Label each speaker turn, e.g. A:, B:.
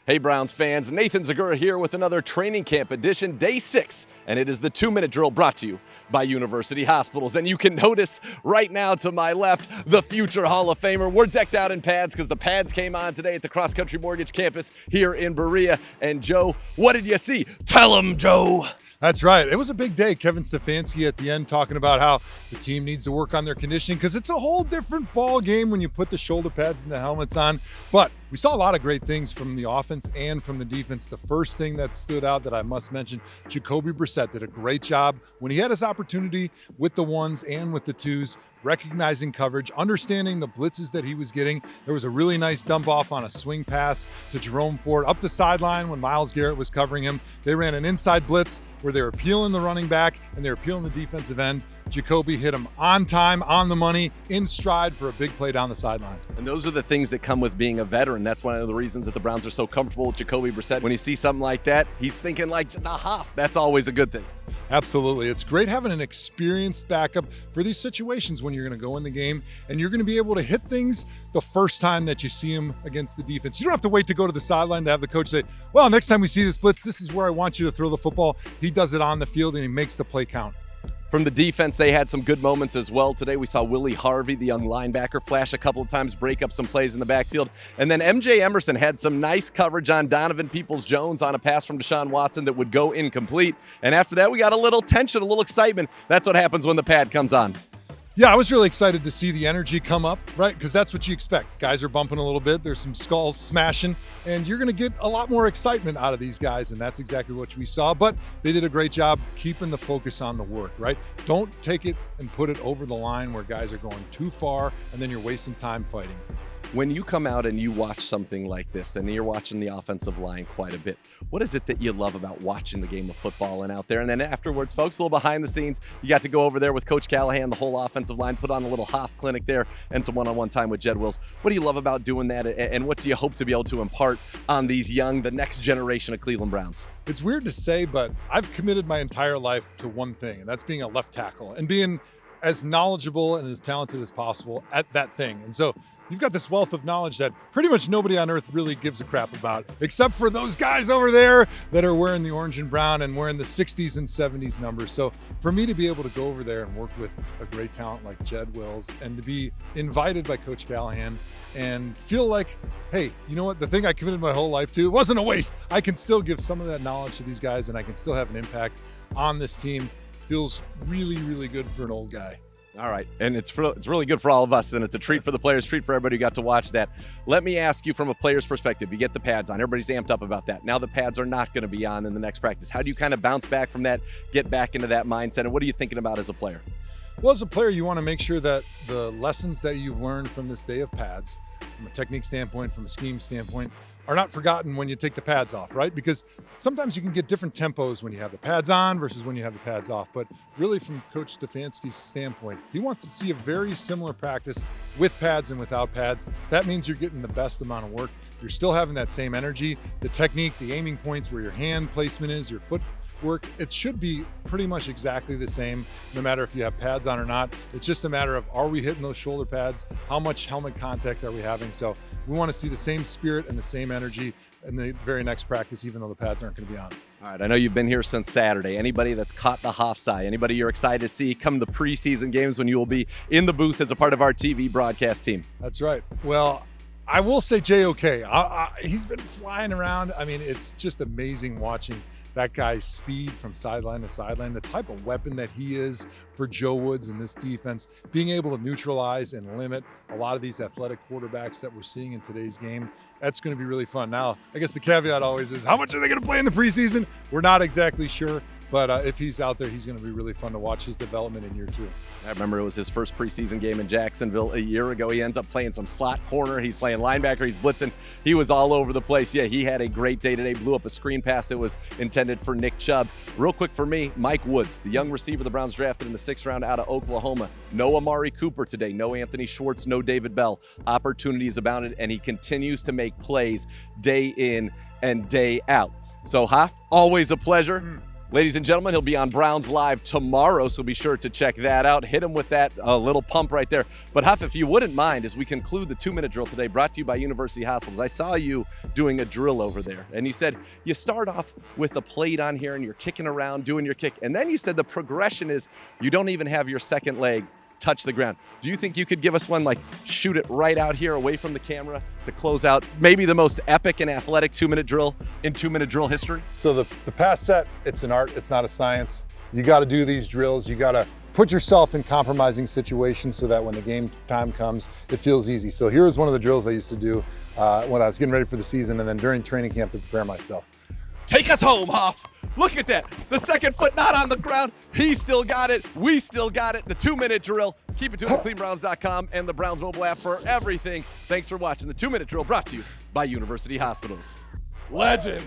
A: Hey Browns fans, Nathan Zegura here with another training camp edition, day 6, and it is the 2-minute drill brought to you by University Hospitals. And you can notice right now to my left, the future Hall of Famer. We're decked out in pads because the pads came on today at the Cross Country Mortgage campus here in Berea. And Joe, what did you see? Tell him, Joe.
B: That's right. It was a big day. Kevin Stefanski at the end talking about how the team needs to work on their conditioning because it's a whole different ball game when you put the shoulder pads and the helmets on. But we saw a lot of great things from the offense and from the defense. The first thing that stood out that I must mention, Jacoby Brissett did a great job when he had his opportunity with the ones and with the twos, recognizing coverage, understanding the blitzes that he was getting. There was a really nice dump off on a swing pass to Jerome Ford up the sideline when Myles Garrett was covering him. They ran an inside blitz where they were peeling the running back and they were peeling the defensive end. Jacoby hit him on time, on the money, in stride for a big play down the sideline.
A: And those are the things that come with being a veteran. That's one of the reasons that the Browns are so comfortable with Jacoby Brissett. When you see something like that, he's thinking like the Hoff. That's always a good thing.
B: Absolutely. It's great having an experienced backup for these situations when you're going to go in the game and you're going to be able to hit things the first time that you see them against the defense. You don't have to wait to go to the sideline to have the coach say, well, next time we see this blitz, this is where I want you to throw the football. He does it on the field and he makes the play count.
A: From the defense, they had some good moments as well today. We saw Willie Harvey, the young linebacker, flash a couple of times, break up some plays in the backfield. And then MJ Emerson had some nice coverage on Donovan Peoples-Jones on a pass from Deshaun Watson that would go incomplete. And after that, we got a little tension, a little excitement. That's what happens when the pad comes on.
B: Yeah, I was really excited to see the energy come up, right? Because that's what you expect. Guys are bumping a little bit. There's some skulls smashing, and you're going to get a lot more excitement out of these guys, and that's exactly what we saw. But they did a great job keeping the focus on the work, right? Don't take it and put it over the line where guys are going too far, and then you're wasting time fighting.
A: When you come out and you watch something like this, and you're watching the offensive line quite a bit, what is it that you love about watching the game of football and out there? And then afterwards, folks, a little behind the scenes, you got to go over there with Coach Callahan, the whole offensive line, put on a little Hoff clinic there and some one-on-one time with Jed Wills. What do you love about doing that, and what do you hope to be able to impart on these young, the next generation of Cleveland Browns?
B: It's weird to say, but I've committed my entire life to one thing, and that's being a left tackle and being as knowledgeable and as talented as possible at that thing. And so you've got this wealth of knowledge that pretty much nobody on earth really gives a crap about, except for those guys over there that are wearing the orange and brown and wearing the 60s and 70s numbers. So for me to be able to go over there and work with a great talent like Jed Wills and to be invited by Coach Callahan and feel like, hey, you know what? The thing I committed my whole life to, it wasn't a waste. I can still give some of that knowledge to these guys and I can still have an impact on this team. Feels really, really good for an old guy.
A: All right, and it's really good for all of us, and it's a treat for the players, treat for everybody who got to watch that. Let me ask you from a player's perspective, you get the pads on, everybody's amped up about that. Now the pads are not going to be on in the next practice. How do you kind of bounce back from that, get back into that mindset, and what are you thinking about as a player?
B: Well, as a player, you want to make sure that the lessons that you've learned from this day of pads, from a technique standpoint, from a scheme standpoint, are not forgotten when you take the pads off, right? Because sometimes you can get different tempos when you have the pads on versus when you have the pads off. But really from Coach Stefanski's standpoint, he wants to see a very similar practice with pads and without pads. That means you're getting the best amount of work. You're still having that same energy, the technique, the aiming points, where your hand placement is, your foot work, it should be pretty much exactly the same, no matter if you have pads on or not. It's just a matter of, are we hitting those shoulder pads? How much helmet contact are we having? So we want to see the same spirit and the same energy in the very next practice, even though the pads aren't going to be on.
A: All right, I know you've been here since Saturday. Anybody that's caught the Hoff's eye, anybody you're excited to see come the preseason games when you will be in the booth as a part of our TV broadcast team?
B: That's right. Well, I will say JOK. He's been flying around. I mean, it's just amazing watching that guy's speed from sideline to sideline, the type of weapon that he is for Joe Woods in this defense, being able to neutralize and limit a lot of these athletic quarterbacks that we're seeing in today's game. That's going to be really fun. Now, I guess the caveat always is, how much are they going to play in the preseason? We're not exactly sure. But if he's out there, he's going to be really fun to watch his development in year 2.
A: I remember it was his first preseason game in Jacksonville a year ago. He ends up playing some slot corner. He's playing linebacker. He's blitzing. He was all over the place. Yeah, he had a great day today. Blew up a screen pass that was intended for Nick Chubb. Real quick for me, Mike Woods, the young receiver the Browns drafted in the 6th round out of Oklahoma. No Amari Cooper today. No Anthony Schwartz. No David Bell. Opportunities abounded, and he continues to make plays day in and day out. So, Hoff, always a pleasure. Ladies and gentlemen, he'll be on Browns Live tomorrow, so be sure to check that out. Hit him with that little pump right there. But Huff, if you wouldn't mind, as we conclude the 2-minute drill today, brought to you by University Hospitals, I saw you doing a drill over there, and you said you start off with the plate on here, and you're kicking around, doing your kick, and then you said the progression is you don't even have your second leg touch the ground. Do you think you could give us one, like shoot it right out here away from the camera to close out maybe the most epic and athletic 2-minute drill in 2-minute drill history?
B: So the pass set, it's an art, it's not a science. You got to do these drills. You got to put yourself in compromising situations so that when the game time comes, it feels easy. So here's one of the drills I used to do when I was getting ready for the season and then during training camp to prepare myself.
A: Take us home, Hoff. Look at that. The second foot not on the ground. He still got it. We still got it. The 2-minute drill. Keep it to cleanbrowns.com and the Browns mobile app for everything. Thanks for watching the 2-minute drill brought to you by University Hospitals. Legend.